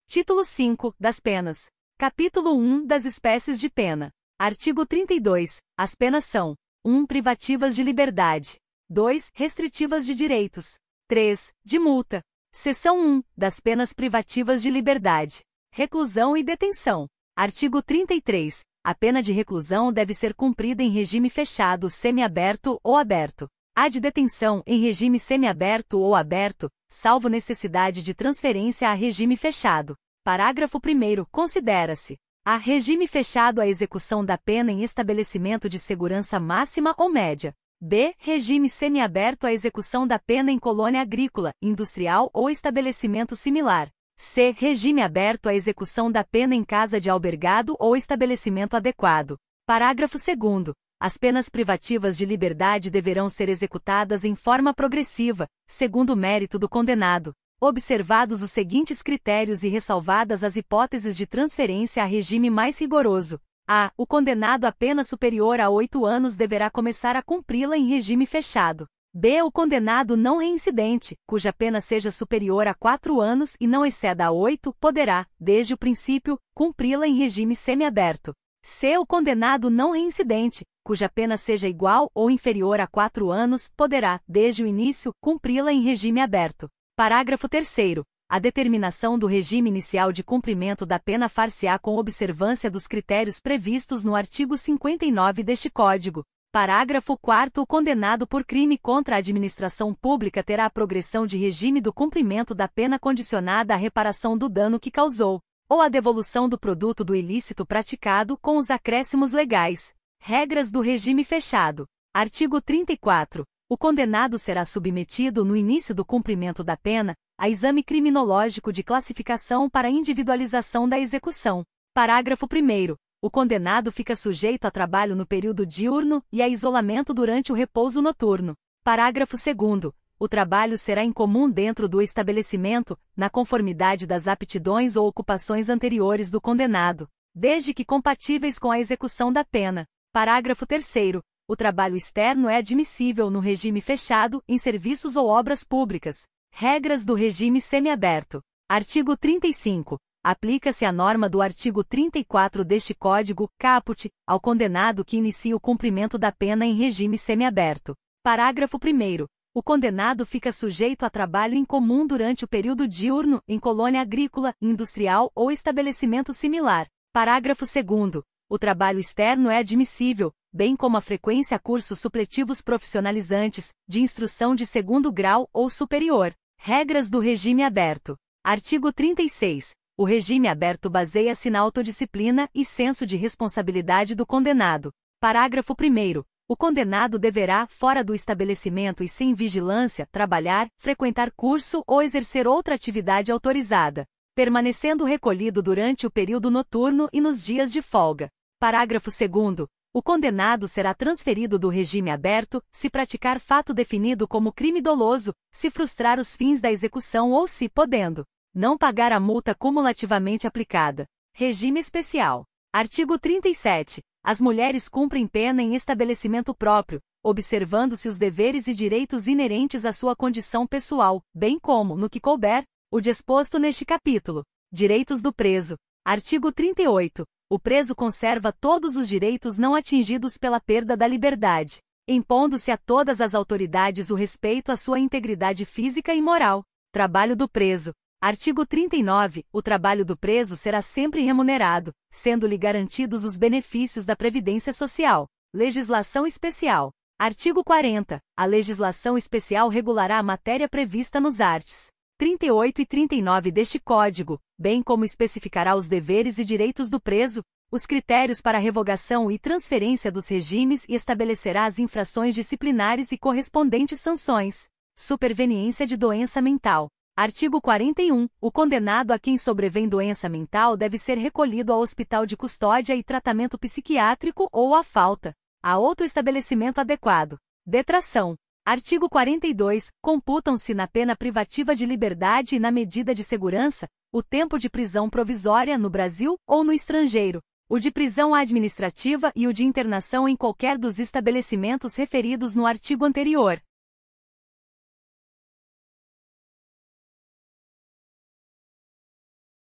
Título 5, das penas. Capítulo 1, das espécies de pena. Artigo 32. As penas são: 1. Privativas de liberdade. 2. Restritivas de direitos. 3. De multa. Seção 1. Das penas privativas de liberdade. Reclusão e detenção. Artigo 33. A pena de reclusão deve ser cumprida em regime fechado, semiaberto ou aberto. A de detenção em regime semiaberto ou aberto, salvo necessidade de transferência a regime fechado. Parágrafo 1º. Considera-se a regime fechado a execução da pena em estabelecimento de segurança máxima ou média. B. Regime semiaberto a execução da pena em colônia agrícola, industrial ou estabelecimento similar. C. Regime aberto à execução da pena em casa de albergado ou estabelecimento adequado. Parágrafo 2º. As penas privativas de liberdade deverão ser executadas em forma progressiva, segundo o mérito do condenado, observados os seguintes critérios e ressalvadas as hipóteses de transferência a regime mais rigoroso. A. O condenado a pena superior a 8 anos deverá começar a cumpri-la em regime fechado. B. O condenado não reincidente, cuja pena seja superior a 4 anos e não exceda a 8, poderá, desde o princípio, cumpri-la em regime semiaberto. C. O condenado não reincidente, cuja pena seja igual ou inferior a 4 anos, poderá, desde o início, cumpri-la em regime aberto. Parágrafo 3º. A determinação do regime inicial de cumprimento da pena far-se-á com observância dos critérios previstos no artigo 59 deste Código. Parágrafo 4º. O condenado por crime contra a administração pública terá a progressão de regime do cumprimento da pena condicionada à reparação do dano que causou, ou à devolução do produto do ilícito praticado com os acréscimos legais. Regras do regime fechado. Artigo 34. O condenado será submetido, no início do cumprimento da pena, a exame criminológico de classificação para individualização da execução. Parágrafo 1º. O condenado fica sujeito a trabalho no período diurno e a isolamento durante o repouso noturno. Parágrafo 2º. O trabalho será incomum dentro do estabelecimento, na conformidade das aptidões ou ocupações anteriores do condenado, desde que compatíveis com a execução da pena. Parágrafo 3º. O trabalho externo é admissível no regime fechado, em serviços ou obras públicas. Regras do regime semiaberto. Artigo 35. Aplica-se a norma do artigo 34 deste Código, caput, ao condenado que inicie o cumprimento da pena em regime semiaberto. Parágrafo 1º. O condenado fica sujeito a trabalho incomum durante o período diurno, em colônia agrícola, industrial ou estabelecimento similar. Parágrafo 2º. O trabalho externo é admissível, bem como a frequência a cursos supletivos profissionalizantes, de instrução de 2º grau ou superior. Regras do regime aberto. Artigo 36. O regime aberto baseia-se na autodisciplina e senso de responsabilidade do condenado. Parágrafo 1º. O condenado deverá, fora do estabelecimento e sem vigilância, trabalhar, frequentar curso ou exercer outra atividade autorizada, permanecendo recolhido durante o período noturno e nos dias de folga. Parágrafo 2º. O condenado será transferido do regime aberto, se praticar fato definido como crime doloso, se frustrar os fins da execução ou se, podendo, não pagar a multa cumulativamente aplicada. Regime especial. Artigo 37. As mulheres cumprem pena em estabelecimento próprio, observando-se os deveres e direitos inerentes à sua condição pessoal, bem como, no que couber, o disposto neste capítulo. Direitos do preso. Artigo 38. O preso conserva todos os direitos não atingidos pela perda da liberdade, impondo-se a todas as autoridades o respeito à sua integridade física e moral. Trabalho do preso. Artigo 39. O trabalho do preso será sempre remunerado, sendo-lhe garantidos os benefícios da Previdência Social. Legislação especial. Artigo 40. A legislação especial regulará a matéria prevista nos arts. 38 e 39 deste Código, bem como especificará os deveres e direitos do preso, os critérios para revogação e transferência dos regimes e estabelecerá as infrações disciplinares e correspondentes sanções. Superveniência de doença mental. Artigo 41. O condenado a quem sobrevém doença mental deve ser recolhido ao hospital de custódia e tratamento psiquiátrico ou, à falta, a outro estabelecimento adequado. Detração. Artigo 42. Computam-se na pena privativa de liberdade e na medida de segurança, o tempo de prisão provisória no Brasil ou no estrangeiro, o de prisão administrativa e o de internação em qualquer dos estabelecimentos referidos no artigo anterior.